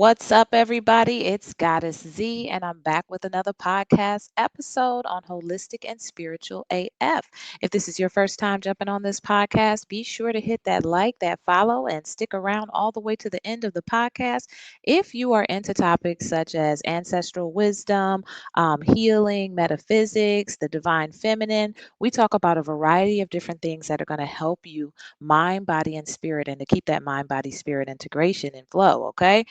What's up, everybody? It's Goddess Z, and I'm back with another podcast episode on Holistic and Spiritual AF. If this is your first time jumping on this podcast, be sure to hit that like, that follow, and stick around all the way to the end of the podcast if you are into topics such as ancestral wisdom, healing, metaphysics, the divine feminine. We talk about a variety of different things that are going to help you mind, body, and spirit, and to keep that mind, body, spirit integration and flow, okay?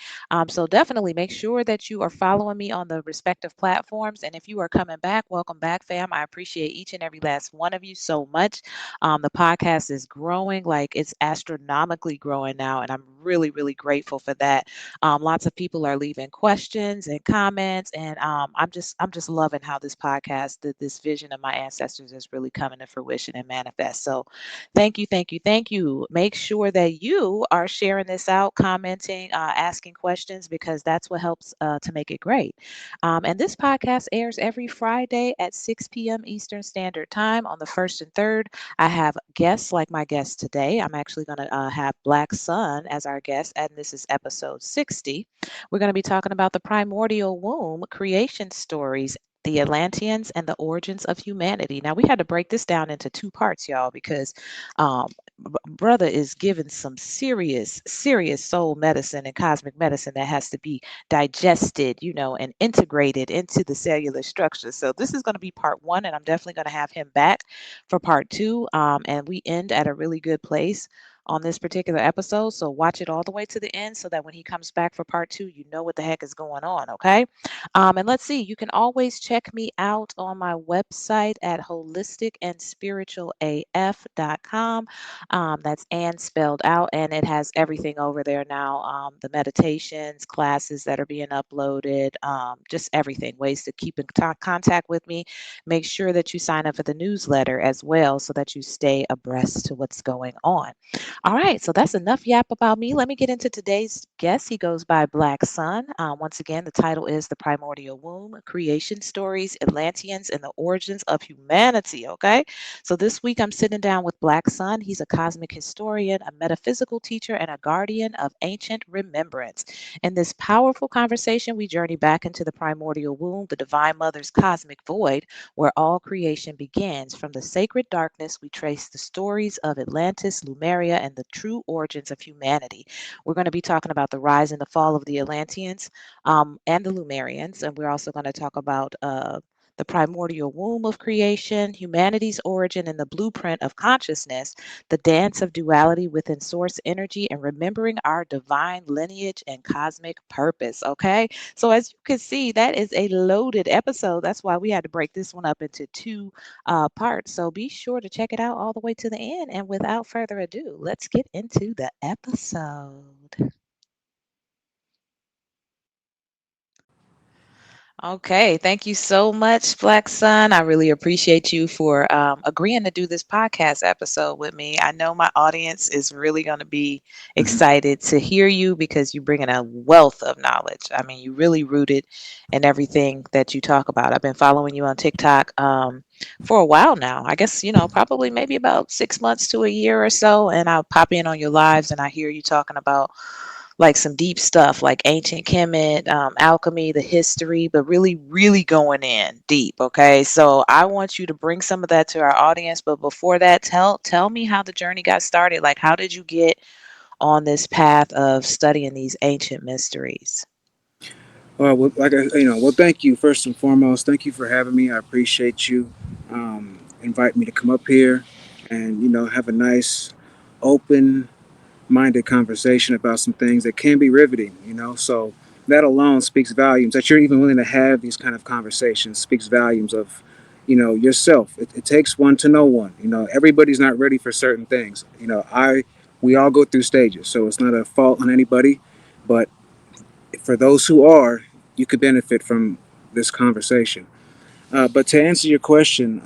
So definitely make sure that you are following me on the respective platforms. And if you are coming back, welcome back, fam. I appreciate each and every last one of you so much. The podcast is growing, like it's astronomically growing now, and I'm really, really grateful for that. Lots of people are leaving questions and comments, and I'm just loving how this podcast, this vision of my ancestors, is really coming to fruition and manifest. So thank you, thank you, thank you. Make sure that you are sharing this out, commenting, asking questions, because that's what helps to make it great. And this podcast airs every Friday at 6 p.m. Eastern Standard Time on the first and third. I have guests like my guest today. I'm actually going to have Black Sun as our guest, and this is episode 60. We're going to be talking about the primordial womb creation stories, the Atlanteans, and the origins of humanity. Now, we had to break this down into two parts, y'all, because um, brother is giving some serious, serious soul medicine and cosmic medicine that has to be digested, and integrated into the cellular structure. So, this is going to be part one, and I'm definitely going to have him back for part two. And we end at a really good place on this particular episode. So watch it all the way to the end so that when he comes back for part two, you know what the heck is going on. Okay. And let's see, you can always check me out on my website at holisticandspiritualaf.com. That's Ann spelled out, and it has everything over there now, the meditations, classes that are being uploaded, just everything, ways to keep in contact with me. Make sure that you sign up for the newsletter as well so that you stay abreast to what's going on. All right, so that's enough yap about me. Let me get into today's guest. He goes by Black Sun. Once again, the title is The Primordial Womb Creation Stories, Atlanteans, and the Origins of Humanity. Okay, so this week I'm sitting down with Black Sun. He's a cosmic historian, a metaphysical teacher, and a guardian of ancient remembrance. In this powerful conversation, we journey back into the primordial womb, the Divine Mother's cosmic void, where all creation begins. From the sacred darkness, we trace the stories of Atlantis, Lemuria, and the true origins of humanity. We're going to be talking about the rise and the fall of the Atlanteans and the Lumerians, and we're also going to talk about the primordial womb of creation, humanity's origin and the blueprint of consciousness, the dance of duality within source energy, and remembering our divine lineage and cosmic purpose. Okay. So, as you can see, that is a loaded episode. That's why we had to break this one up into two parts. So, be sure to check it out all the way to the end. And without further ado, let's get into the episode. Okay, thank you so much, Black Sun. I really appreciate you for agreeing to do this podcast episode with me. I know my audience is really going to be excited to hear you because you bring in a wealth of knowledge. I mean, you really rooted in everything that you talk about. I've been following you on TikTok for a while now. I guess, probably maybe about 6 months to a year or so. And I'll pop in on your lives and I hear you talking about like some deep stuff like ancient Kemet, alchemy, the history, but really, really going in deep. Okay, so I want you to bring some of that to our audience. But before that, tell me how the journey got started. Like, how did you get on this path of studying these ancient mysteries? Well, well, thank you first and foremost. Thank you for having me. I appreciate you inviting me to come up here and have a nice, open-minded conversation about some things that can be riveting. So that alone speaks volumes. That you're even willing to have these kind of conversations speaks volumes of, yourself. It takes one to know one. Everybody's not ready for certain things. We all go through stages, so it's not a fault on anybody, but for those who are, you could benefit from this conversation. But to answer your question,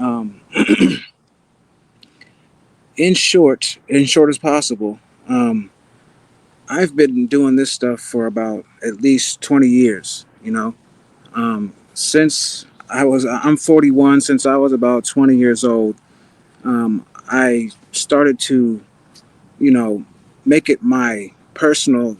in short as possible, um, I've been doing this stuff for about at least 20 years. Since I'm 41. Since I was about 20 years old, I started to, you know, make it my personal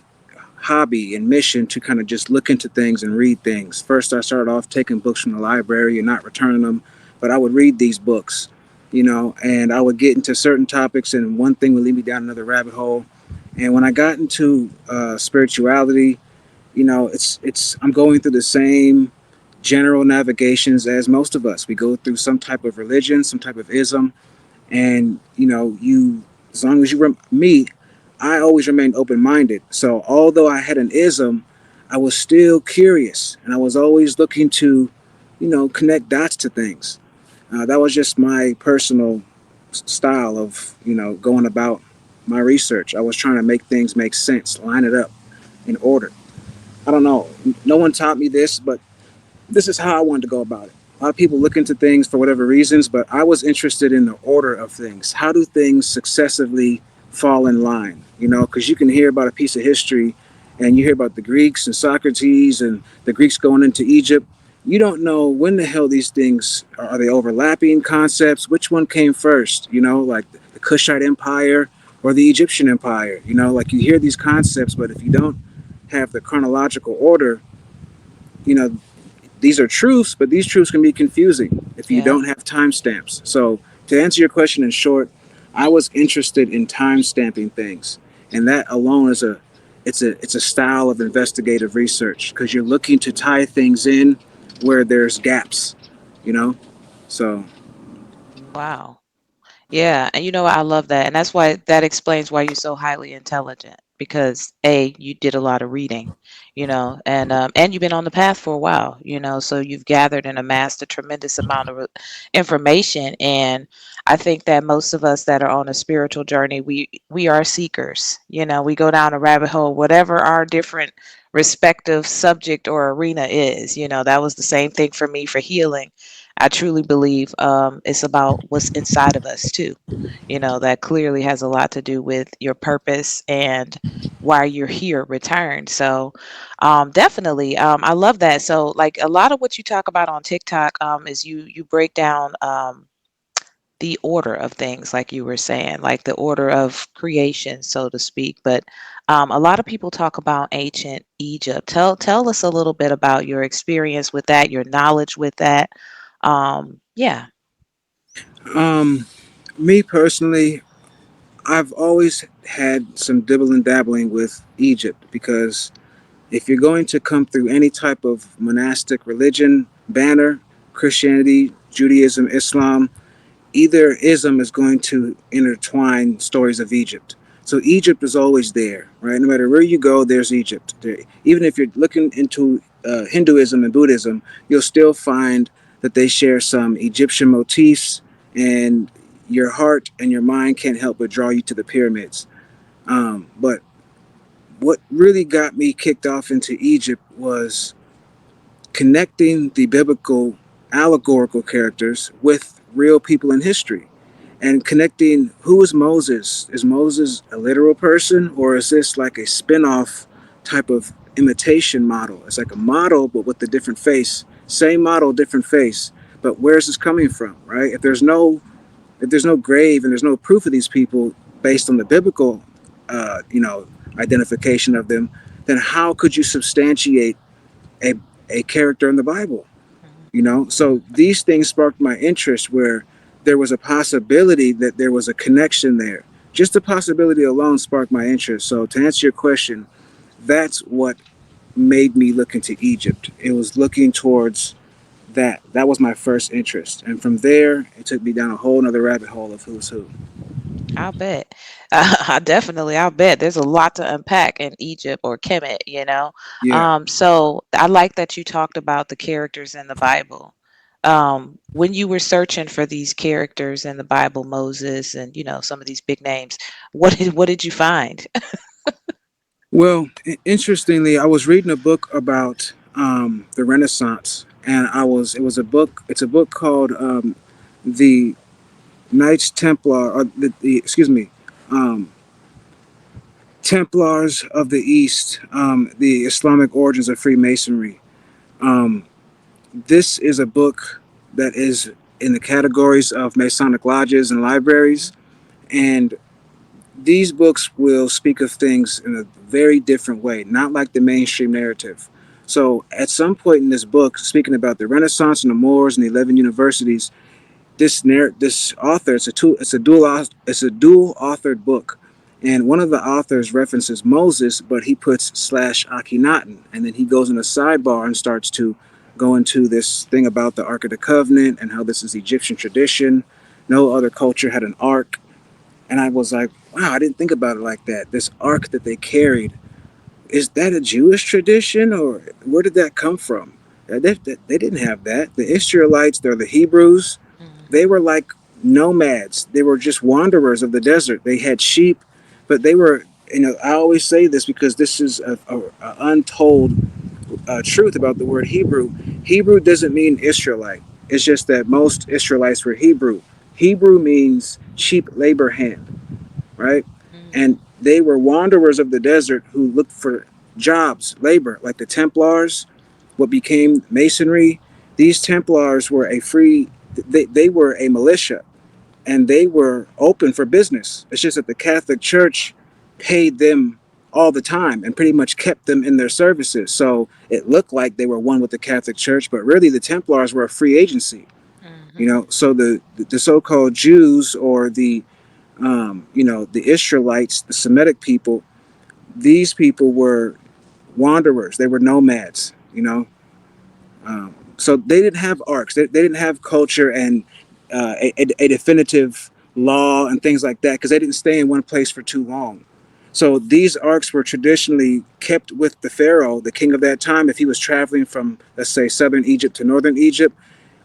hobby and mission to kind of just look into things and read things. First, I started off taking books from the library and not returning them, but I would read these books, and I would get into certain topics, and one thing would lead me down another rabbit hole. And when I got into spirituality, it's I'm going through the same general navigations as most of us. We go through some type of religion, some type of ism, and you as long as me, I always remained open-minded. So although I had an ism, I was still curious, and I was always looking to connect dots to things. That was just my personal style of going about my research. I was trying to make things make sense, line it up in order. I don't know, no one taught me this, but this is how I wanted to go about it. A lot of people look into things for whatever reasons, but I was interested in the order of things. How do things successively fall in line? Because you can hear about a piece of history and you hear about the Greeks and Socrates and the Greeks going into Egypt. You don't know when the hell these things are they overlapping concepts? Which one came first? Like the Kushite Empire or the Egyptian Empire? Like you hear these concepts, but if you don't have the chronological order, you know, these are truths, but these truths can be confusing if you Yeah. don't have timestamps. So, to answer your question in short, I was interested in time stamping things, and that alone is a style of investigative research because you're looking to tie things in where there's gaps, you know. So, Wow. Yeah, and I love that. And that's why that explains why you're so highly intelligent because A, you did a lot of reading, and you've been on the path for a while, so you've gathered and amassed a tremendous amount of information. And I think that most of us that are on a spiritual journey, we are seekers. We go down a rabbit hole, whatever our different respective subject or arena is. That was the same thing for me for healing. I truly believe it's about what's inside of us too. That clearly has a lot to do with your purpose and why you're here returned. So, definitely, I love that. So, like a lot of what you talk about on TikTok is you break down the order of things, like you were saying, like the order of creation, so to speak. But a lot of people talk about ancient Egypt. Tell us a little bit about your experience with that, your knowledge with that. Yeah. um, me personally, I've always had some dibble and dabbling with Egypt because if you're going to come through any type of monastic religion banner, Christianity, Judaism, Islam, either ism is going to intertwine stories of Egypt. So Egypt is always there, right? No matter where you go, there's Egypt. There, even if you're looking into Hinduism and Buddhism, you'll still find that they share some Egyptian motifs, and your heart and your mind can't help but draw you to the pyramids. But what really got me kicked off into Egypt was connecting the biblical allegorical characters with real people in history and connecting who is Moses? Is Moses a literal person or is this like a spin-off type of imitation model? It's like a model but with a different face. Same model, different face. But where's this coming from, right? If there's no grave and there's no proof of these people based on the biblical uh, you know, identification of them, then how could you substantiate a, a character in the Bible? So these things sparked my interest where there was a possibility that there was a connection there. Just the possibility alone sparked my interest. So to answer your question, that's what made me look into Egypt. It was looking towards that. That was my first interest. And from there, it took me down a whole nother rabbit hole of who's who. I'll bet. I'll bet. There's a lot to unpack in Egypt or Kemet, Yeah. So I like that you talked about the characters in the Bible. When you were searching for these characters in the Bible, Moses and, some of these big names, what did you find? Well, interestingly, I was reading a book about the Renaissance, and it was a book. It's a book called the Knights Templar, or excuse me, um, Templars of the East, the Islamic origins of Freemasonry. Um, this is a book that is in the categories of Masonic lodges and libraries, and these books will speak of things in a very different way, not like the mainstream narrative. So, at some point in this book, speaking about the Renaissance and the Moors and the 11 universities, this author, it's a dual authored book, and one of the authors references Moses, but he puts slash Akhenaten, and then he goes in a sidebar and starts to go into this thing about the Ark of the Covenant and how this is Egyptian tradition. No other culture had an ark, and I was like, wow, I didn't think about it like that. This ark that they carried, is that a Jewish tradition, or where did that come from? They didn't have that. The Israelites, they're the Hebrews, they Hmm. were like nomads. They were just wanderers of the desert. They had sheep, but they were, I always say this because this is a untold truth about the word Hebrew. Hebrew doesn't mean Israelite. It's just that most Israelites were Hebrew. Hebrew means cheap labor hand, right? And Hmm. they were wanderers of the desert who looked for jobs, labor, like the Templars, what became Masonry. These Templars were they were a militia, and they were open for business. It's just that the Catholic Church paid them all the time and pretty much kept them in their services. So it looked like they were one with the Catholic Church, but really the Templars were a free agency. Hmm. So the so-called Jews, or the Israelites, the Semitic people, these people were wanderers. They were nomads. So they didn't have arcs. They didn't have culture and a definitive law and things like that because they didn't stay in one place for too long. So these arcs were traditionally kept with the pharaoh, the king of that time, if he was traveling from, let's say, southern Egypt to northern Egypt,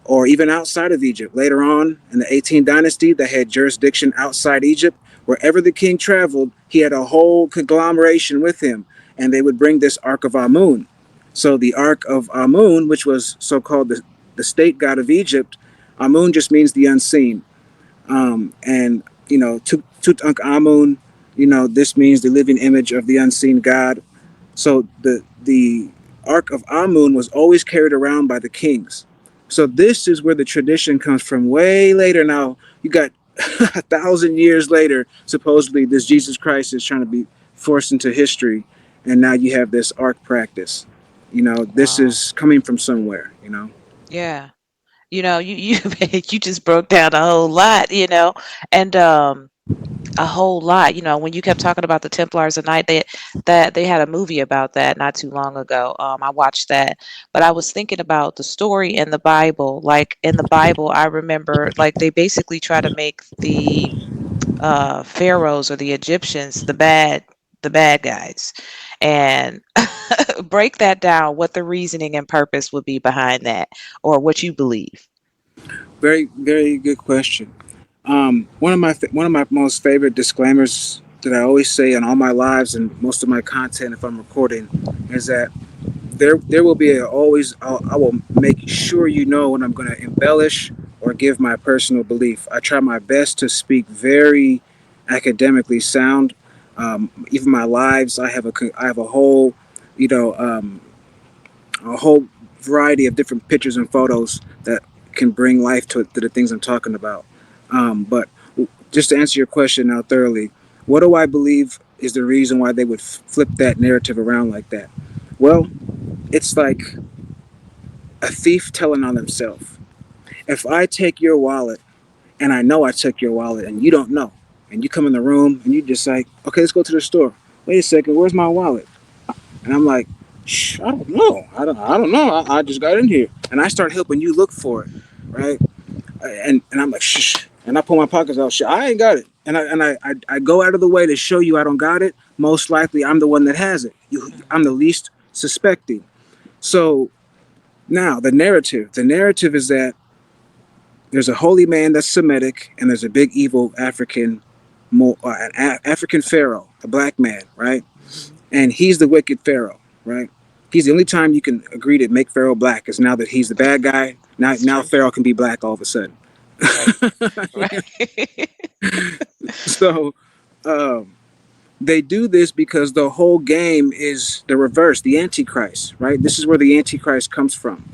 or even outside of Egypt. Later on in the 18th dynasty, they had jurisdiction outside Egypt. Wherever the king traveled, he had a whole conglomeration with him, and they would bring this Ark of Amun. So the Ark of Amun, which was so called the state god of Egypt, Amun just means the unseen. And Tutankhamun, this means the living image of the unseen god. So the Ark of Amun was always carried around by the kings. So this is where the tradition comes from. Way later now, you got 1,000 years later. Supposedly, this Jesus Christ is trying to be forced into history, and now you have this Ark practice. This Wow. is coming from somewhere. Yeah. You you just broke down a whole lot, and a whole lot. When you kept talking about the Templars at night, that they had a movie about that not too long ago. I watched that, but I was thinking about the story in the Bible. Like in the Bible, I remember like they basically try to make the pharaohs or the Egyptians the bad guys, and break that down. What the reasoning and purpose would be behind that, or what you believe. Very, very good question. One of my most favorite disclaimers that I always say on all my lives and most of my content, if I'm recording, is that there will be I will make sure when I'm going to embellish or give my personal belief. I try my best to speak very academically sound. Even my lives, I have you know um, a whole variety of different pictures and photos that can bring life to the things I'm talking about. But just to answer your question now thoroughly, what do I believe is the reason why they would flip that narrative around like that? Well, it's like a thief telling on themselves. If I take your wallet and I know I took your wallet and you don't know, and you come in the room and you just like, okay, let's go to the store. Wait a second, where's my wallet? And I'm like, shh, I don't know. I don't know. I just got in here. And I start helping you look for it, right? And I'm like, shh. And I pull my pockets out. Shh, I ain't got it. And I go out of the way to show you I don't got it. Most likely, I'm the one that has it. I'm the Mhm. least suspecting. So now the narrative. The narrative is that there's a holy man that's Semitic, and there's a big evil African pharaoh, a black man, right? Mhm. And he's the wicked pharaoh, right? He's the only time you can agree to make Pharaoh black is now that he's the bad guy. Now, It's now true. Pharaoh can be black all of a sudden. Right. Right. So um, they do this because the whole game is the reverse, the Antichrist, right? This is where the Antichrist comes from.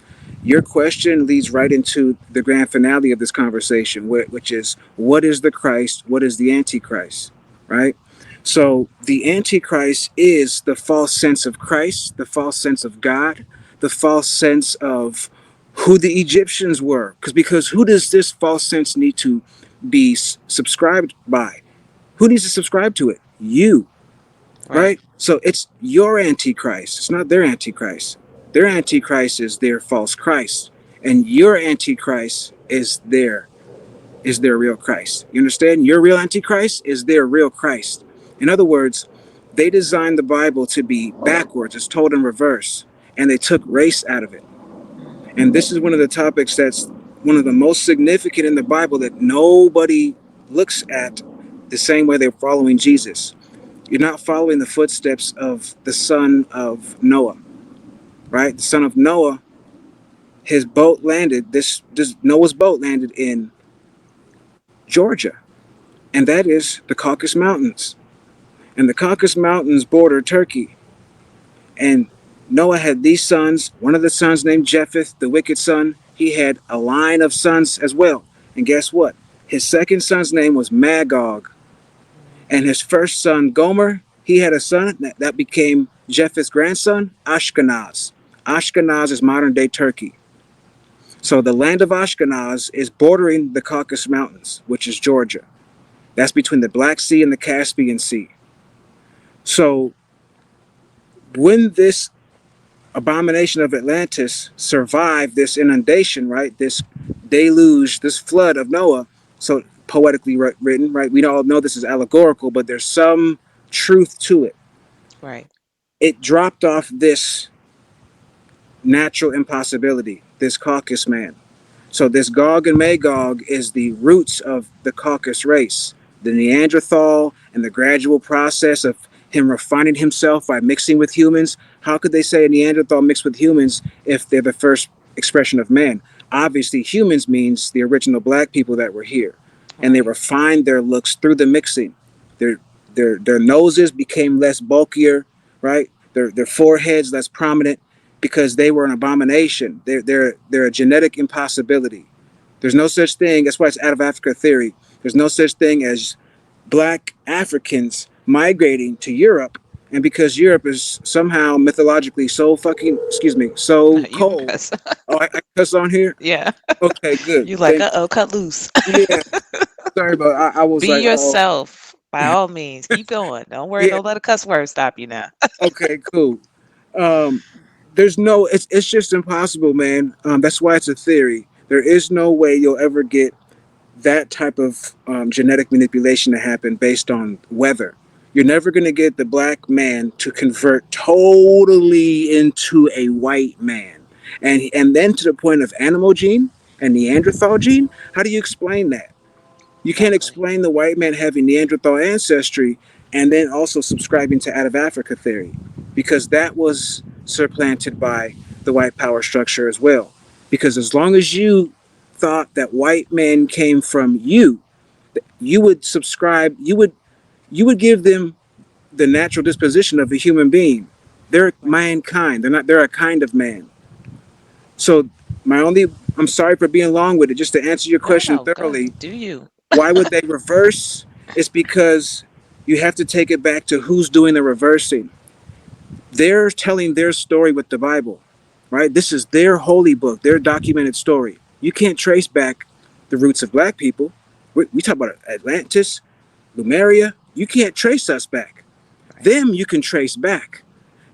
Your question leads right into the grand finale of this conversation, which is what is the Christ? What is the Antichrist? Right? So the Antichrist is the false sense of Christ, the false sense of God, the false sense of who the Egyptians were. Because who does this false sense need to be subscribed by? Who needs to subscribe to it? You, Right. right? So it's your Antichrist. It's not their Antichrist. Their Antichrist is their false Christ, and your Antichrist is their real Christ. You understand? Your real Antichrist is their real Christ. In other words, they designed the Bible to be backwards, it's told in reverse, and they took race out of it. And Hmm. this is one of the topics that's one of the most significant in the Bible that nobody looks at the same way they're following Jesus. You're not following the footsteps of the son of Noah, right? The son of Noah, his boat landed, this Noah's boat landed in Georgia, and that is the Caucasus Mountains. And the Caucasus Mountains border Turkey. And Noah had these sons. One of the sons named Japheth, the wicked son. He had a line of sons as well. And guess what? His second son's name was Magog. And his first son, Gomer, he had a son that became Japheth's grandson, Ashkenaz. Ashkenaz is modern day Turkey. So the land of Ashkenaz is bordering the Caucasus Mountains, which is Georgia. That's between the Black Sea and the Caspian Sea. So when this abomination of Atlantis survived this inundation, right? This deluge, this flood of Noah. So poetically written, right? We all know this is allegorical, but there's some truth to it. Right. It dropped off this natural impossibility, this Caucasus man. So this Gog and Magog is the roots of the Caucasus race, the Neanderthal, and the gradual process of him refining himself by mixing with humans. How could they say a Neanderthal mixed with humans if they're the first expression of man? Obviously, humans means the original black people that were here, and they Right. refined their looks through the mixing. Their their noses became less bulkier, right? Their foreheads less prominent because they were an abomination. They're a genetic impossibility. There's no such thing. That's why it's out of Africa theory. There's no such thing as black Africans migrating to Europe, and because Europe is somehow mythologically so fucking so You can cold. cuss. Oh, I cuss on here. Yeah. Okay, good. You like, Thank. uh-oh, cut loose. Yeah, sorry, but I was Be like, oh, yourself. By all means. Keep going. Don't worry, yeah. don't let a cuss word stop you now. Okay, cool. Um, there's no. It's just impossible, man. That's why it's a theory. There is no way you'll ever get that type of genetic manipulation to happen based on weather. You're never going to get the black man to convert totally into a white man, and then to the point of animal gene and Neanderthal gene. How do you explain that? You can't Exactly. explain the white man having Neanderthal ancestry and then also subscribing to out of Africa theory, because that was supplanted by the white power structure as well. Because as long as you thought that white men came from you would subscribe, you would give them the natural disposition of a human being. They're Right. mankind. They're a kind of man. So my only I'm sorry for being long with it, just to answer your No, question no, go thoroughly. do you. Why would they reverse? It's because you have to take it back to who's doing the reversing. They're telling their story with the Bible, right? This is their holy book, their documented story. You can't trace back the roots of black people. We talk about Atlantis, Lemuria. You can't trace us back. Right. Them you can trace back.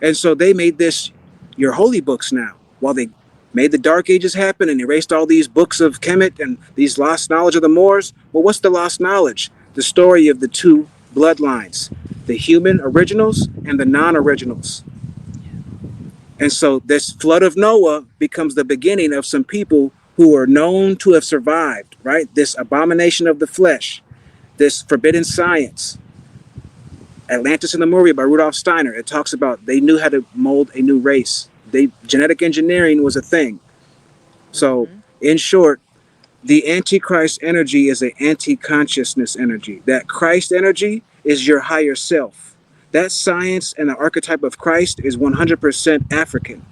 And so they made this your holy books now. While they made the Dark Ages happen and erased all these books of Kemet and these lost knowledge of the Moors, well, what's the lost knowledge? The story of the two bloodlines, the human originals and the non originals. Yeah. And so this flood of Noah becomes the beginning of some people who are known to have survived, right? This abomination of the flesh, this forbidden science, Atlantis and Lemuria by Rudolf Steiner. It talks about they knew how to mold a new race. Genetic engineering was a thing. So, Hmm. in short, the Antichrist energy is an anti-consciousness energy. That Christ energy is your higher self. That science and the archetype of Christ is 100% African.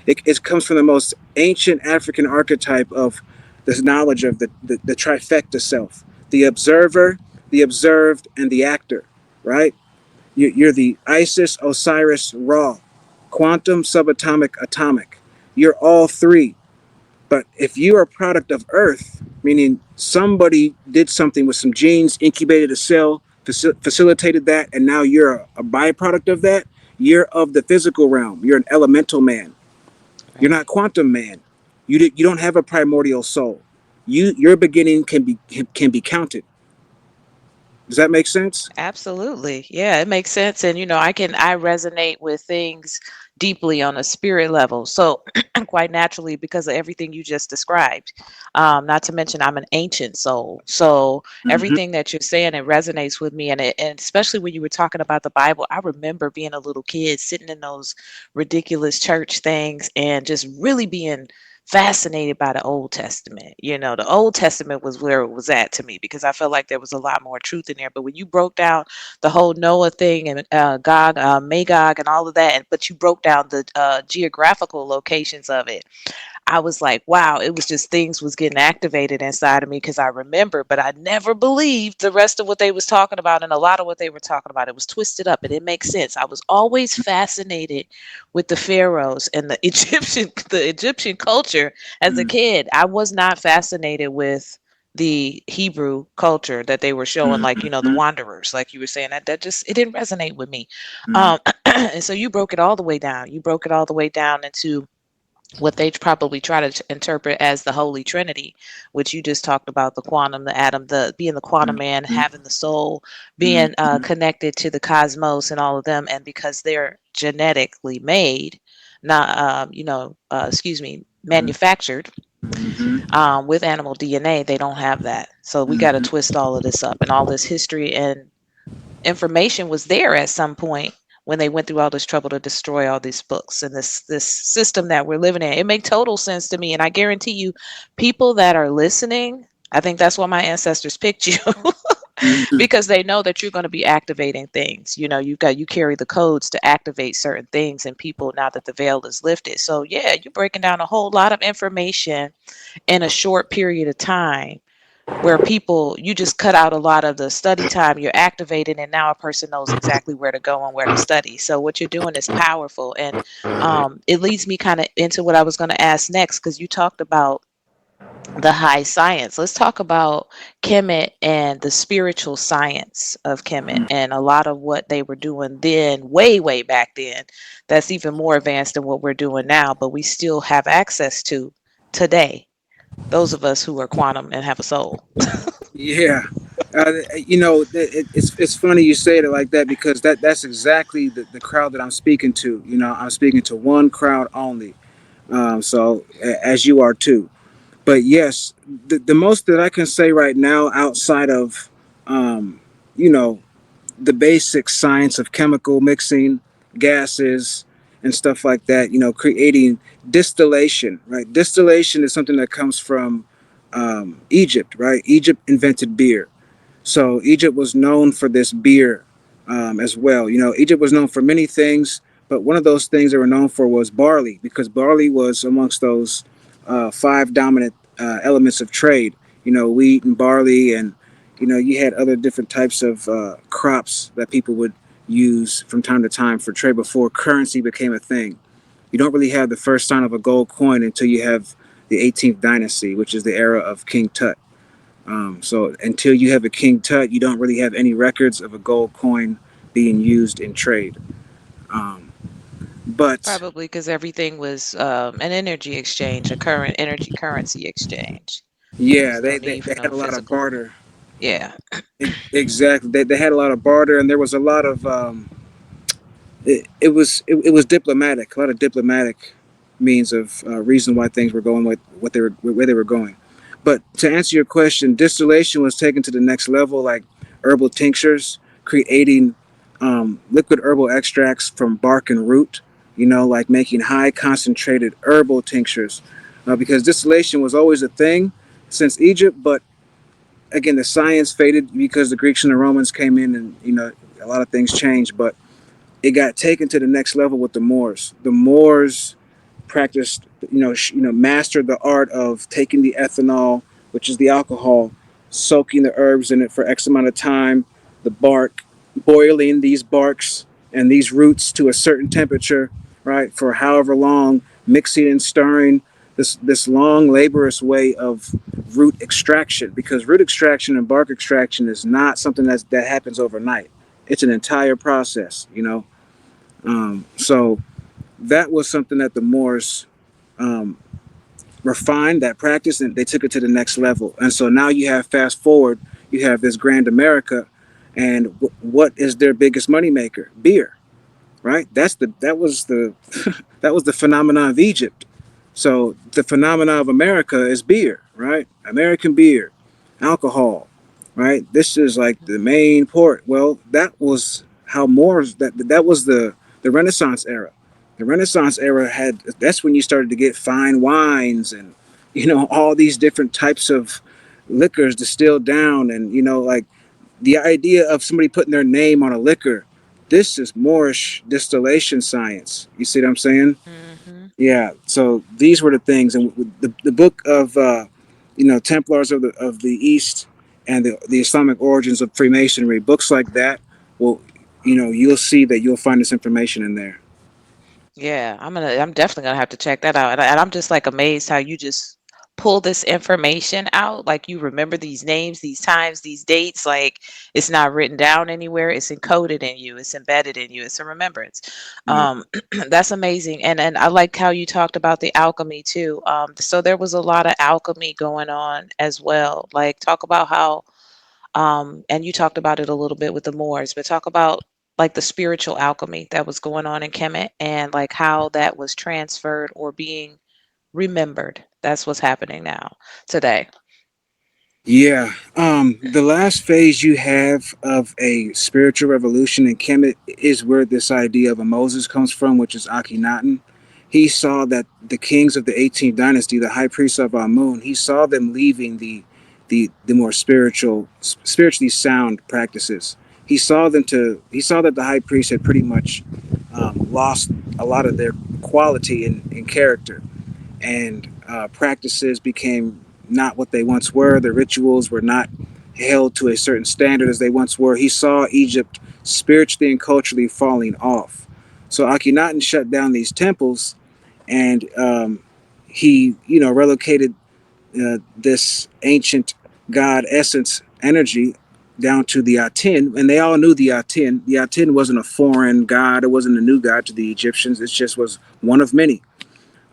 It comes from the most ancient African archetype of this knowledge of the trifecta self, the observer, the observed, and the actor, right? You're the Isis, Osiris, Ra, quantum, subatomic, atomic. You're all three. But if you're a product of Earth, meaning somebody did something with some genes, incubated a cell, facilitated that, and now you're a byproduct of that, you're of the physical realm. You're an elemental man. You're Right. not quantum man. You don't have a primordial soul. Your beginning can be counted. Does that make sense? Absolutely. Yeah, it makes sense. And I resonate with things deeply on a spirit level. So quite naturally because of everything you just described. Not to mention I'm an ancient soul. So Mm-hmm. everything that you're saying, it resonates with me. And especially when you were talking about the Bible, I remember being a little kid sitting in those ridiculous church things and just really being fascinated by the Old Testament. The Old Testament was where it was at to me because I felt like there was a lot more truth in there. But when you broke down the whole Noah thing and Gog, Magog, and all of that, but you broke down the geographical locations of it, I was like, wow, it was just things was getting activated inside of me because I remember, but I never believed the rest of what they was talking about, and a lot of what they were talking about, it was twisted up. It didn't make sense. I was always fascinated with the pharaohs and the Egyptian culture as a kid. I was not fascinated with the Hebrew culture that they were showing, like the Mm-hmm. wanderers, like you were saying, that just it didn't resonate with me. Mm-hmm. And so you broke it all the way down. You broke it all the way down into what they probably try to interpret as the Holy Trinity, which you just talked about, the quantum, the atom, the being the quantum man, having the soul, being Mm-hmm. connected to the cosmos and all of them. And because they're genetically made, not, excuse me, manufactured Mm-hmm. with animal DNA, they don't have that. So we got to Mm-hmm. twist all of this up, and all this history and information was there at some point when they went through all this trouble to destroy all these books and this system that we're living in. It made total sense to me, and I guarantee you, people that are listening, I think that's why my ancestors picked you Mm-hmm. because they know that you're going to be activating things. You carry the codes to activate certain things and people now that the veil is lifted. So yeah, you're breaking down a whole lot of information in a short period of time where people you just cut out a lot of the study time, you're activating, and now a person knows exactly where to go and where to study. So what you're doing is powerful. And it leads me kind of into what I was going to ask next, because you talked about the high science. Let's talk about Kemet and the spiritual science of Kemet and a lot of what they were doing then, way back then, that's even more advanced than what we're doing now, but we still have access to today, those of us who are quantum and have a soul. Yeah. It's funny you say it like that because that's exactly the crowd that I'm speaking to. I'm speaking to one crowd only. As you are too. But yes, the most that I can say right now outside of, um, you know, the basic science of chemical mixing, gases, and stuff like that, creating distillation, right? Distillation is something that comes from Egypt, right? Egypt invented beer. So Egypt was known for this beer as well. Egypt was known for many things, but one of those things they were known for was barley, because barley was amongst those five dominant elements of trade. Wheat and barley, and you had other different types of crops that people would use from time to time for trade before currency became a thing. You don't really have the first sign of a gold coin until you have the 18th dynasty, which is the era of King Tut. So until you have a King Tut, you don't really have any records of a gold coin being used in trade. Um, but Probably because everything was an energy exchange, a current energy currency exchange. There yeah, was no they, need for they no had a lot of physical. barter. Yeah, Exactly, they had a lot of barter, and there was a lot of it was diplomatic, a lot of diplomatic means of reason why things were going with what they were where they were going. But to answer your question, distillation was taken to the next level, like herbal tinctures, creating liquid herbal extracts from bark and root. Like making high concentrated herbal tinctures, because distillation was always a thing since Egypt. But again, the science faded because the Greeks and the Romans came in, and a lot of things changed. But it got taken to the next level with the Moors. The Moors practiced, mastered the art of taking the ethanol, which is the alcohol, soaking the herbs in it for X amount of time, the bark, boiling these barks and these roots to a certain temperature, right, for however long, mixing and stirring. This long, laborious way of root extraction, because root extraction and bark extraction is not something that happens overnight. It's an entire process, you know. So that was something that the Moors um, refined that practice, and they took it to the next level. And so now you have, fast forward, you have this grand America, and what is their biggest moneymaker? Beer, right? That was the that was the phenomenon of Egypt. So the phenomenon of America is beer, right? American beer, alcohol, right? This is like the main port. Well, that was how Moors, that was the Renaissance era. The Renaissance era had, that's when you started to get fine wines and, you know, all these different types of liquors distilled down, and, you know, like the idea of somebody putting their name on a liquor. This is Moorish distillation science. You see what I'm saying? Hmm. Yeah. So these were the things, and the book of Templars of the East, and the Islamic origins of Freemasonry. Books like that will, you'll see that you'll find this information in there. Yeah, I'm definitely gonna have to check that out. And I'm just like amazed how you just pull this information out. Like you remember these names, these times, these dates. Like it's not written down anywhere. It's encoded in you. It's embedded in you. It's a remembrance. Right. That's amazing. And I like how you talked about the alchemy too. So there was a lot of alchemy going on as well. Like talk about how and you talked about it a little bit with the Moors, but talk about like the spiritual alchemy that was going on in Kemet and like how that was transferred or being remembered. That's what's happening now today. Yeah. The last phase you have of a spiritual revolution in Kemet is where this idea of a Moses comes from, which is Akhenaten. He saw that the kings of the 18th dynasty, the high priests of Amun, he saw them leaving the more spiritually sound practices. He saw that the high priests had pretty much lost a lot of their quality in character, and practices became not what they once were. The rituals were not held to a certain standard as they once were. He saw Egypt spiritually and culturally falling off. So Akhenaten shut down these temples, and he, relocated this ancient god essence energy down to the Aten, and they all knew the Aten. The Aten wasn't a foreign god; it wasn't a new god to the Egyptians. It just was one of many.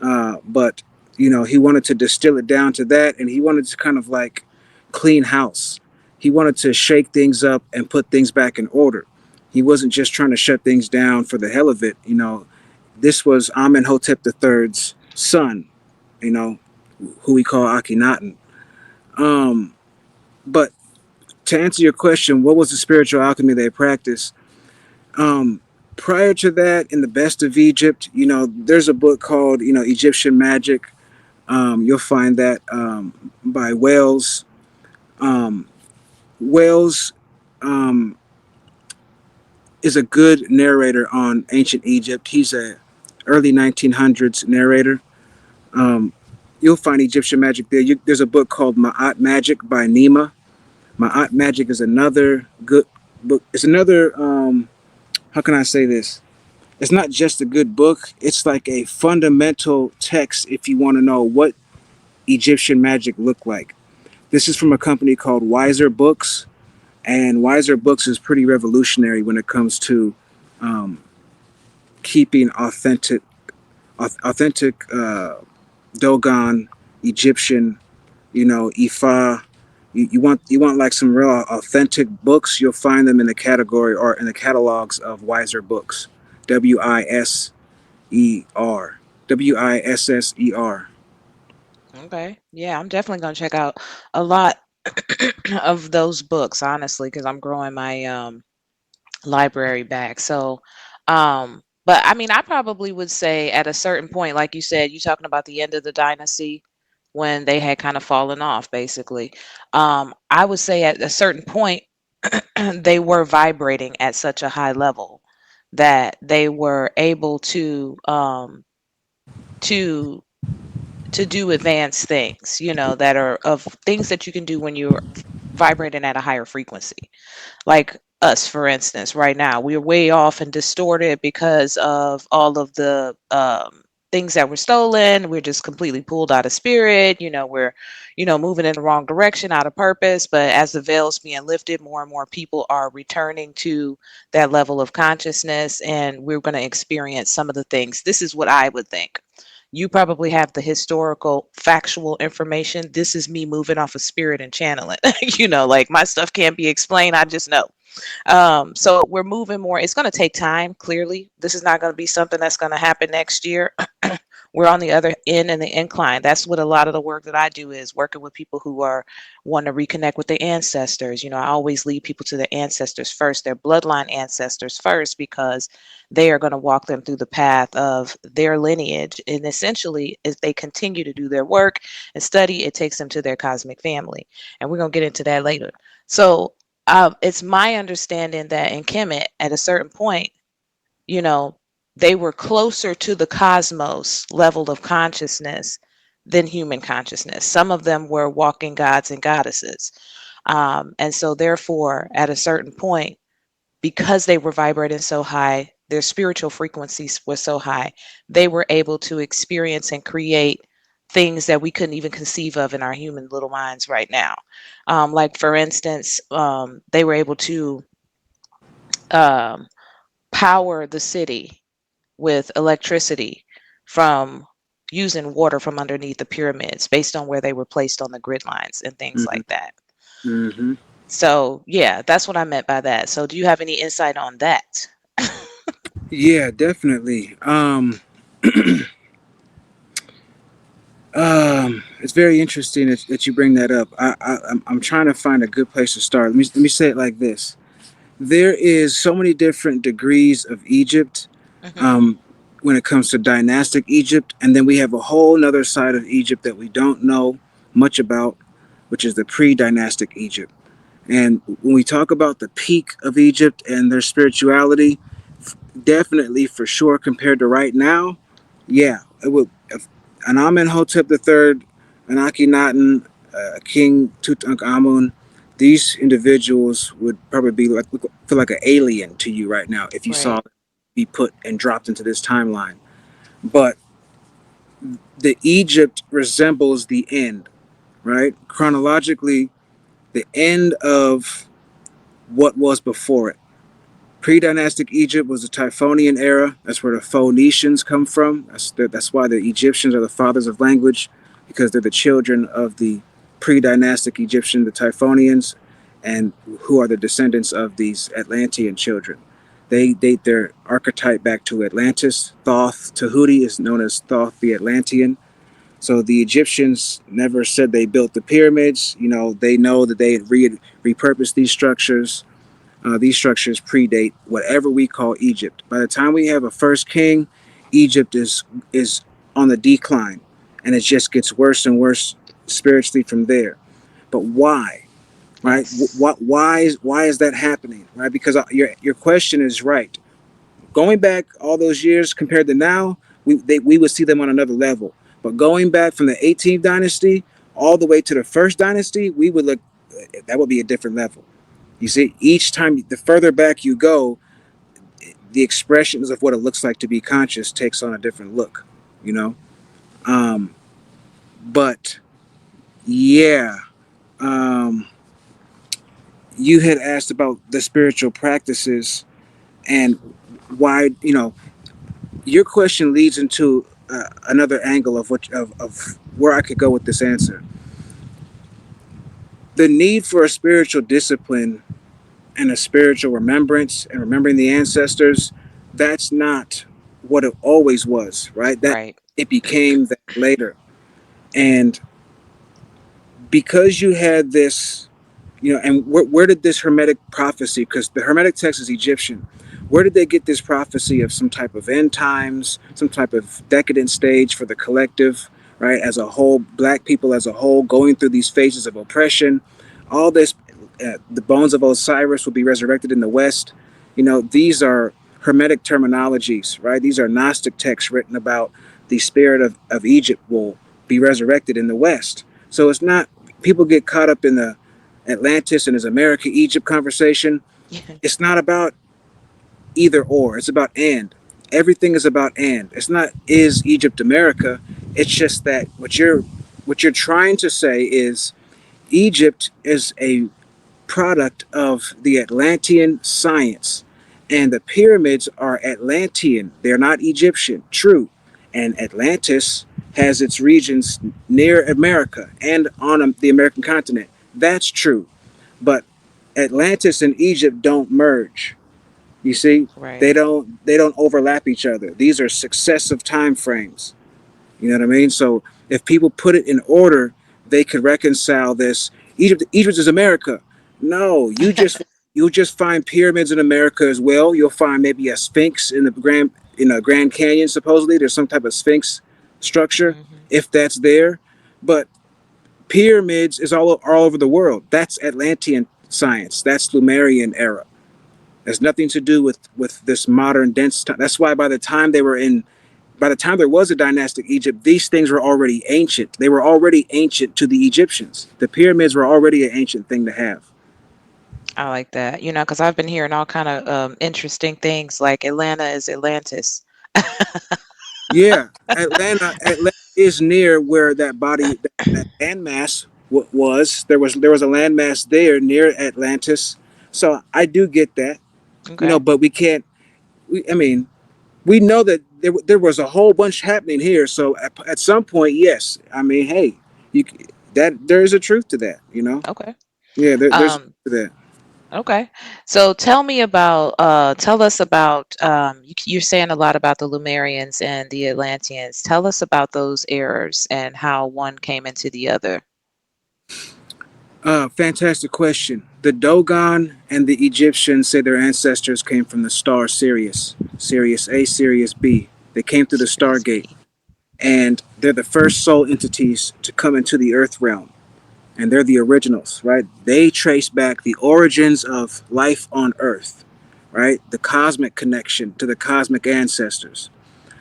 But he wanted to distill it down to that, and he wanted to kind of like clean house. He wanted to shake things up and put things back in order. He wasn't just trying to shut things down for the hell of it. This was Amenhotep III's son. You know, who we call Akhenaten. Um, but to answer your question, what was the spiritual alchemy they practiced? Um, Prior to that, in the best of Egypt, there's a book called, Egyptian Magic. You'll find that by Wales. Um, Wales um, is a good narrator on ancient Egypt. He's a early 1900s narrator. Um, you'll find Egyptian magic there. There's a book called Ma'at Magic by Nima. Ma'at Magic is another good book. It's another, how can I say this? It's not just a good book. It's like a fundamental text if you want to know what Egyptian magic looked like. This is from a company called Wiser Books, and Wiser Books is pretty revolutionary when it comes to um, keeping authentic Dogon, Egyptian, Ifa. You want like some real authentic books. You'll find them in the category or in the catalogs of Wiser Books. WISER. WISSER. Okay. Yeah, I'm definitely gonna check out a lot of those books, honestly, because I'm growing my library back. So, but I mean, I probably would say at a certain point, like you said, you talking about the end of the dynasty when they had kind of fallen off, basically. I would say at a certain point, they were vibrating at such a high level that they were able to to do advanced things, that are of things that you can do when you're vibrating at a higher frequency. Like us, for instance, right now. We're way off and distorted because of all of the things that were stolen. We're just completely pulled out of spirit. We're, moving in the wrong direction, out of purpose. But as the veil's being lifted, more and more people are returning to that level of consciousness, and we're going to experience some of the things. This is what I would think. You probably have the historical, factual information. This is me moving off of spirit and channeling. Like my stuff can't be explained. I just know. So we're moving more. It's going to take time. Clearly, this is not going to be something that's going to happen next year. We're on the other end and the incline. That's what a lot of the work that I do is working with people who are want to reconnect with their ancestors. I always lead people to their ancestors first, their bloodline ancestors first, because they are going to walk them through the path of their lineage. And essentially, as they continue to do their work and study, it takes them to their cosmic family. And we're going to get into that later. So it's my understanding that in Kemet, at a certain point, you know, they were closer to the cosmos level of consciousness than human consciousness. Some of them were walking gods and goddesses. And so, therefore, at a certain point, because they were vibrating so high, their spiritual frequencies were so high, they were able to experience and create things that we couldn't even conceive of in our human little minds right now. Like, for instance, they were able to um, power the city with electricity from using water from underneath the pyramids based on where they were placed on the grid lines and things Mm-hmm. like that. Mm-hmm. So, yeah, that's what I meant by that. So, do you have any insight on that? Yeah, definitely. It's very interesting that you bring that up. I'm trying to find a good place to start. Let me say it like this: there is so many different degrees of Egypt Hmm. um, when it comes to dynastic Egypt, and then we have a whole other side of Egypt that we don't know much about, which is the pre-dynastic Egypt. And when we talk about the peak of Egypt and their spirituality, definitely for sure compared to right now, yeah, it would. And Amenhotep III, and Akhenaten, King Tutankhamun, these individuals would probably be like feel like an alien to you right now if you saw Right. them be put and dropped into this timeline. But the Egypt resembles the end, right? Chronologically, the end of what was before it. Pre-dynastic Egypt was the Typhonian era. That's where the Phoenicians come from. That's why the Egyptians are the fathers of language, because they're the children of the pre-dynastic Egyptian, the Typhonians, and who are the descendants of these Atlantean children. They date their archetype back to Atlantis. Thoth Tahuti is known as Thoth the Atlantean. So the Egyptians never said they built the pyramids. They know that they had repurposed these structures predate whatever we call Egypt. By the time we have a first king, Egypt is on the decline, and it just gets worse and worse spiritually from there. But why? Right? Yes. Why is that happening? Right? Because your question is right. Going back all those years compared to now, we would see them on another level. But going back from the 18th dynasty all the way to the first dynasty, we would look that would be a different level. You see, each time the further back you go, the expressions of what it looks like to be conscious takes on a different look, you know. Um, but yeah, um, you had asked about the spiritual practices and why. Your question leads into another angle of where I could go with this answer. The need for a spiritual discipline and a spiritual remembrance and remembering the ancestors, that's not what it always was, right? That Right. it became that later. And because you had this, and where did this Hermetic prophecy, because the Hermetic text is Egyptian, where did they get this prophecy of some type of end times, some type of decadent stage for the collective, right? As a whole, black people as a whole going through these phases of oppression, all this, the bones of Osiris will be resurrected in the West. These are Hermetic terminologies, right? These are Gnostic texts written about the spirit of Egypt will be resurrected in the West. So it's not, people get caught up in the Atlantis and his America Egypt conversation. Yeah. It's not about either or. It's about and. Everything is about and. It's not is Egypt America. It's just that what you're trying to say is Egypt is a product of the Atlantean science, and the pyramids are Atlantean. They're not Egyptian. True, and Atlantis has its regions near America and on the American continent. That's true, but Atlantis and Egypt don't merge. You see, Right. they don't overlap each other. These are successive time frames. You know what I mean? So if people put it in order, they could reconcile this. Egypt is America. No, you'll just find pyramids in America as well. You'll find maybe a sphinx in a Grand Canyon. Supposedly, there's some type of sphinx structure Hmm. if that's there. But pyramids is all over the world. That's Atlantean science. That's Lumerian era. Has nothing to do with this modern dense time. That's why by the time there was a dynastic Egypt, these things were already ancient. They were already ancient to the Egyptians. The pyramids were already an ancient thing to have. I like that. Because I've been hearing all kind of interesting things like Atlanta is Atlantis. Yeah, Atlanta is near where that landmass was. There was a landmass there near Atlantis. So I do get that, Okay. but we can't. I mean, we know that there was a whole bunch happening here. So at some point, yes. I mean, hey, you that there is a truth to that. Okay. Yeah, there's a Um, truth to that. okay. So tell us about, you're saying a lot about the Lumerians and the Atlanteans. Tell us about those errors and how one came into the other. Fantastic question. The Dogon and the Egyptians say their ancestors came from the star Sirius, Sirius A, Sirius B. They came through the Sirius Stargate, B. and they're the first soul entities to come into the Earth realm, and they're the originals, right? They trace back the origins of life on Earth, right? The cosmic connection to the cosmic ancestors.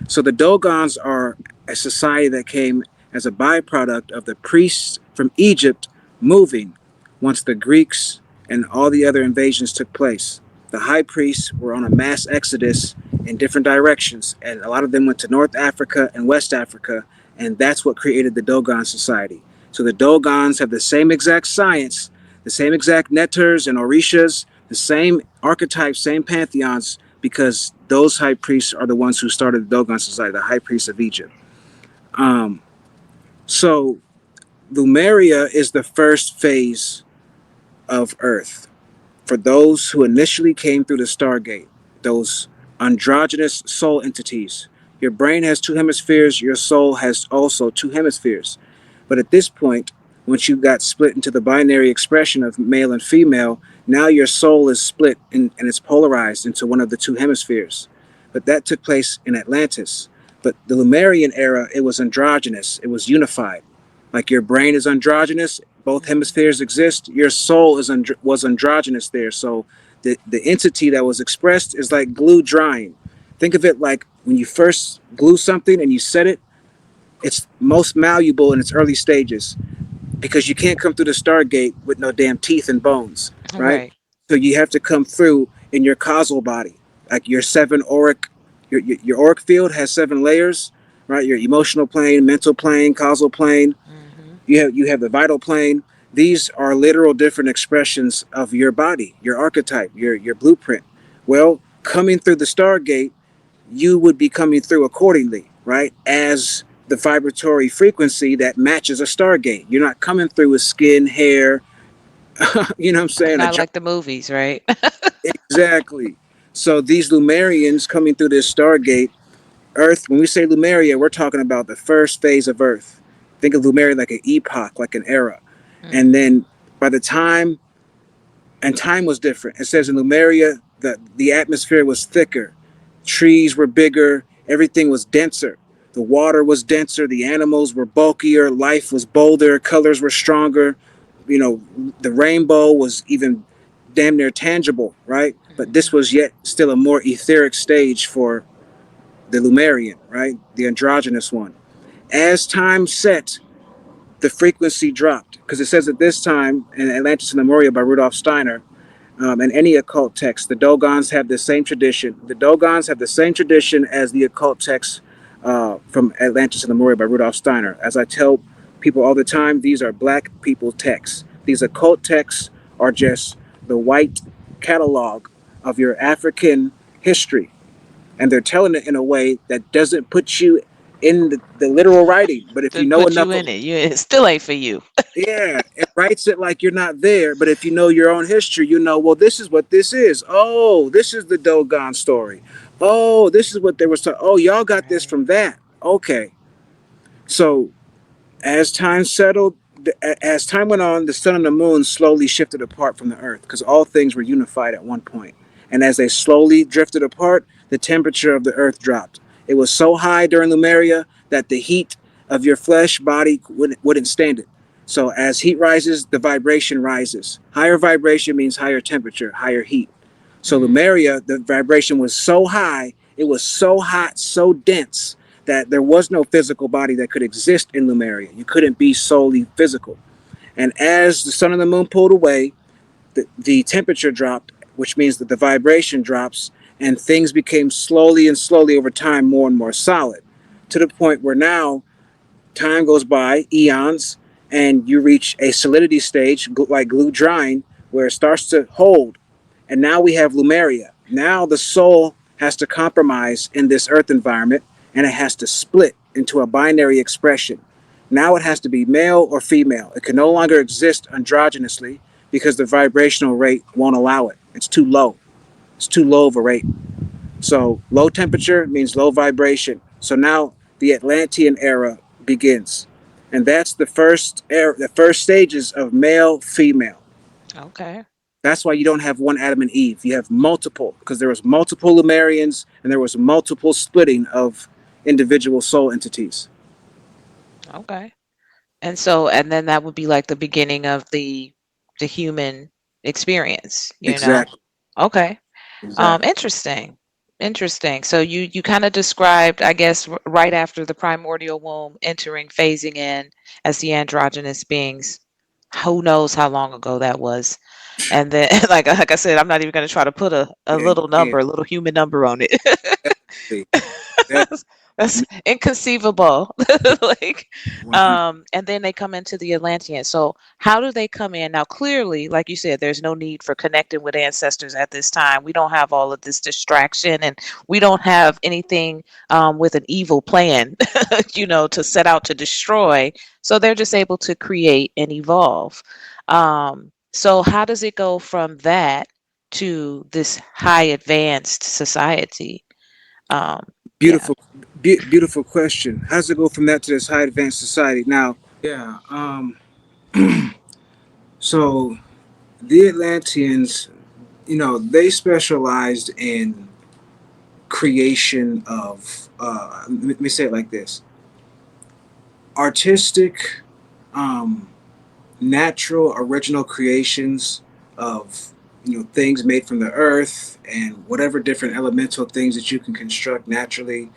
So the Dogons are a society that came as a byproduct of the priests from Egypt moving once the Greeks and all the other invasions took place. The high priests were on a mass exodus in different directions, and a lot of them went to North Africa and West Africa, and that's what created the Dogon society. So the Dogons have the same exact science, the same exact Neters and Orishas, the same archetypes, same pantheons, because those high priests are the ones who started the Dogon Society, the high priests of Egypt. Um, so Lemuria is the first phase of Earth. For those who initially came through the Stargate, those androgynous soul entities. Your brain has two hemispheres, your soul has also two hemispheres. But at this point, once you got split into the binary expression of male and female, now your soul is split and it's polarized into one of the two hemispheres. But that took place in Atlantis. But the Lemurian era, it was androgynous, it was unified. Like your brain is androgynous, both Hmm. hemispheres exist. Your soul was androgynous there. So the entity that was expressed is like glue drying. Think of it like when you first glue something and you set it, it's most malleable in its early stages because you can't come through the Stargate with no damn teeth and bones, right? Right. So you have to come through in your causal body, like your seven auric, your auric field has seven layers, right? Your emotional plane, mental plane, causal plane. Hmm. You have the vital plane. These are literal different expressions of your body, your archetype, your blueprint. Well, coming through the Stargate, you would be coming through accordingly, right? As the vibratory frequency that matches a Stargate. You're not coming through with skin, hair, you know what I'm saying? A Not like the movies, right? exactly. So these Lumerians coming through this Stargate, Earth, when we say Lemuria, we're talking about the first phase of Earth. Think of Lemuria like an epoch, like an era. And Hmm. then by the time, and time was different. It says in Lemuria that the atmosphere was thicker, trees were bigger, everything was denser. The water was denser, the animals were bulkier, life was bolder, colors were stronger. You know, the rainbow was even damn near tangible, right? But this Hmm. was yet still a more etheric stage for the Lumerian, right? The androgynous one. As time set, the frequency dropped because it says at this time in Atlantis and Lemuria by Rudolf Steiner, And any occult text. The Dogons have the same tradition. The Dogons have the same tradition as the occult texts from Atlantis and Lemuria by Rudolf Steiner. As I tell people all the time, these are black people texts. These occult texts are just the white catalog of your African history. And they're telling it in a way that doesn't put you in the literal writing. But if you To know put you enough in of it, it still ain't for you. yeah, it writes it like you're not there, but if you know your own history, you know, well, this is what this is. Oh, this is the Dogon story. Oh, this is what they were saying. Oh, y'all got this Right. from that. Okay. So as time settled, as time went on, the sun and the moon slowly shifted apart from the earth because all things were unified at one point. And as they slowly drifted apart, the temperature of the earth dropped. It was so high during Lemuria that the heat of your flesh body wouldn't stand it. So as heat rises, the vibration rises. Higher vibration means higher temperature, higher heat. So Mm, Lemuria, the vibration was so high, it was so hot, so dense that there was no physical body that could exist in Lemuria. You couldn't be solely physical. And as the sun and the moon pulled away, the temperature dropped, which means that the vibration drops, and things became slowly and slowly over time more and more solid to the point where now time goes by, eons, and you reach a solidity stage like glue drying where it starts to hold. And now we have Lemuria. Now the soul has to compromise in this earth environment and it has to split into a binary expression. Now it has to be male or female. It can no longer exist androgynously because the vibrational rate won't allow it. It's too low. It's too low of a rate. So low temperature means low vibration. So now the Atlantean era begins. And that's the first era, the first stages of male female. okay. That's why you don't have one Adam and Eve. You have multiple because there was multiple Lumerians and there was multiple splitting of individual soul entities. Okay. And so, and then that would be like the beginning of the human experience, you know? Exactly. Okay. Exactly. Interesting. Interesting. So you kind of described, I guess, right after the primordial womb entering, phasing in as the androgynous beings. Who knows how long ago that was? And then, like I said, I'm not even going to try to put a Yeah, you little can't. number, a little human number on it. Definitely. That That's inconceivable. Like, 100. and then they come into the Atlantean. So how do they come in? Now, clearly, like you said, there's no need for connecting with ancestors at this time. We don't have all of this distraction and we don't have anything with an evil plan, to set out to destroy. So they're just able to create and evolve. So how does it go from that to this high advanced society? Um, yeah. Beautiful, beautiful question. How does it go from that to this high advanced society? Now, yeah. So the Atlanteans, they specialized in creation of. Let me say it like this: artistic, um, natural, original creations of things made from the earth and whatever different elemental things that you can construct naturally.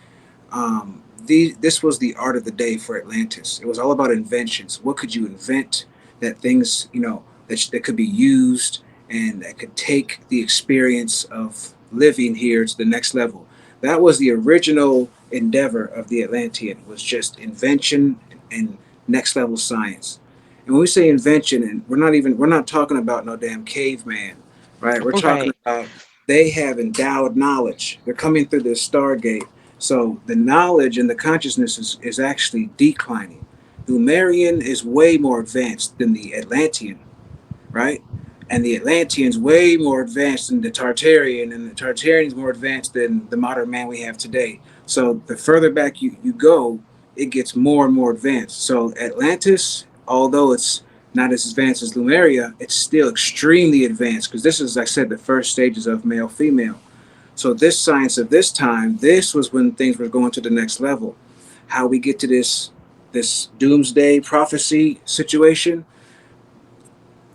This was the art of the day for Atlantis. It was all about inventions. What could you invent that things that could be used and that could take the experience of living here to the next level. That was the original endeavor of the Atlantean, was just invention and next level science. And when we say invention, and we're not talking about no damn caveman, right? We're talking Right. about they have endowed knowledge. They're coming through this stargate, so the knowledge and the consciousness is actually declining. The Lumerian is way more advanced than the Atlantean, right? And the Atlanteans way more advanced than the Tartarian, and the Tartarian is more advanced than the modern man we have today. So the further back you go, it gets more and more advanced. So Atlantis, although it's not as advanced as Lemuria, it's still extremely advanced because this is, like I said, the first stages of male female. So this science of this time, this was when things were going to the next level. How we get to this doomsday prophecy situation,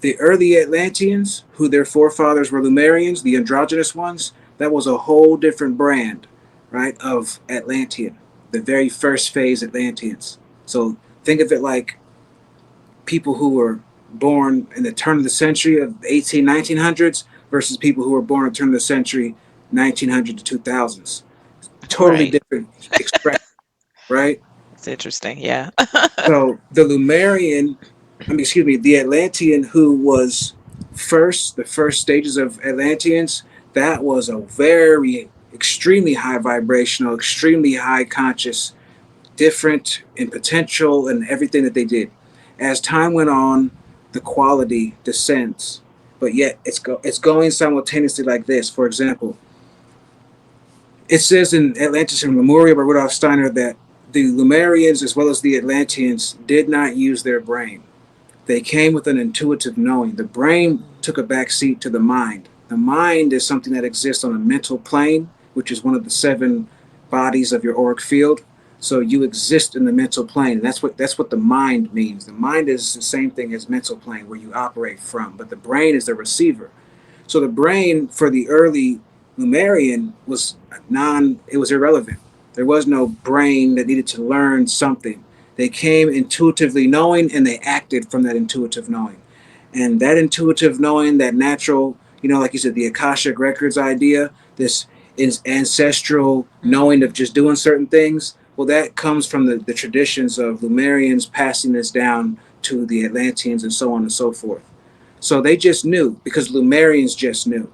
the early Atlanteans, who their forefathers were Lumerians, the androgynous ones, that was a whole different brand, right, of Atlantean, the very first phase Atlanteans. So think of it like people who were born in the turn of the century of 18, 1900s. versus people who were born at the turn of the century, 1900 to 2000s. Totally Right. different expression, right? It's interesting. Yeah. So the Lumerian, excuse me, the Atlantean who was the first stages of Atlanteans, that was a very extremely high vibrational, extremely high conscious, different in potential and everything that they did. As time went on, the quality descends, but yet it's going simultaneously like this. For example, it says in Atlantis and Lemuria by Rudolf Steiner that the Lumerians as well as the Atlanteans did not use their brain. They came with an intuitive knowing. The brain took a back seat to the mind. The mind is something that exists on a mental plane, which is one of the seven bodies of your auric field. So you exist in the mental plane, and that's what the mind means. The mind is the same thing as mental plane, where you operate from, but the brain is the receiver. So the brain for the early Lumerian was it was irrelevant. There was no brain that needed to learn something. They came intuitively knowing and they acted from that intuitive knowing. And that intuitive knowing, that natural, like you said, the Akashic Records idea, this is ancestral knowing of Mhm. just doing certain things. Well, that comes from the traditions of Lumerians passing this down to the Atlanteans and so on and so forth. So they just knew because Lumerians just knew.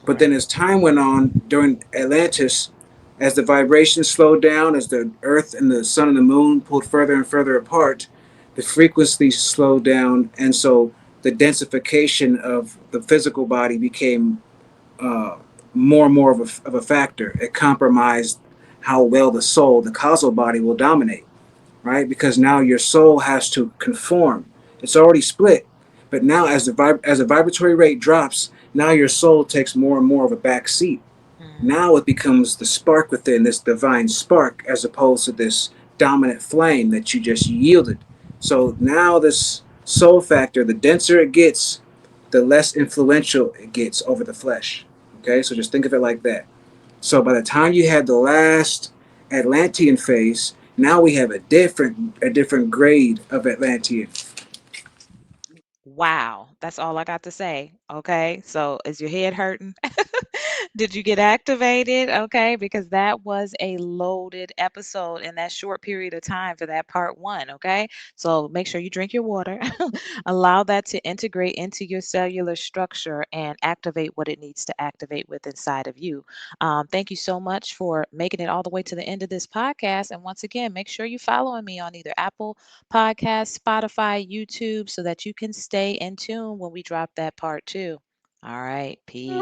But then Right. as time went on during Atlantis, as the vibrations slowed down, as the Earth and the Sun and the Moon pulled further and further apart, the frequency slowed down, and so the densification of the physical body became uh, more and more of a factor. It compromised how well the causal body, will dominate, right? Because now your soul has to conform. It's already split, but now as the vibratory rate drops, now your soul takes more and more of a back seat. Mhm. Now it becomes the spark within, this divine spark, as opposed to this dominant flame that you just yielded. So now this soul factor, the denser it gets, the less influential it gets over the flesh. Okay, so just think of it like that. So by the time you had the last Atlantean phase, now we have a different grade of Atlantean. Wow, that's all I got to say. Okay, so is your head hurting? Did you get activated? Okay, because that was a loaded episode in that short period of time for that part one. Okay, so make sure you drink your water, allow that to integrate into your cellular structure and activate what it needs to activate with inside of you. Thank you so much for making it all the way to the end of this podcast. And once again, make sure you're following me on either Apple Podcast, Spotify, YouTube, so that you can stay in tune when we drop that part two. All right, peace.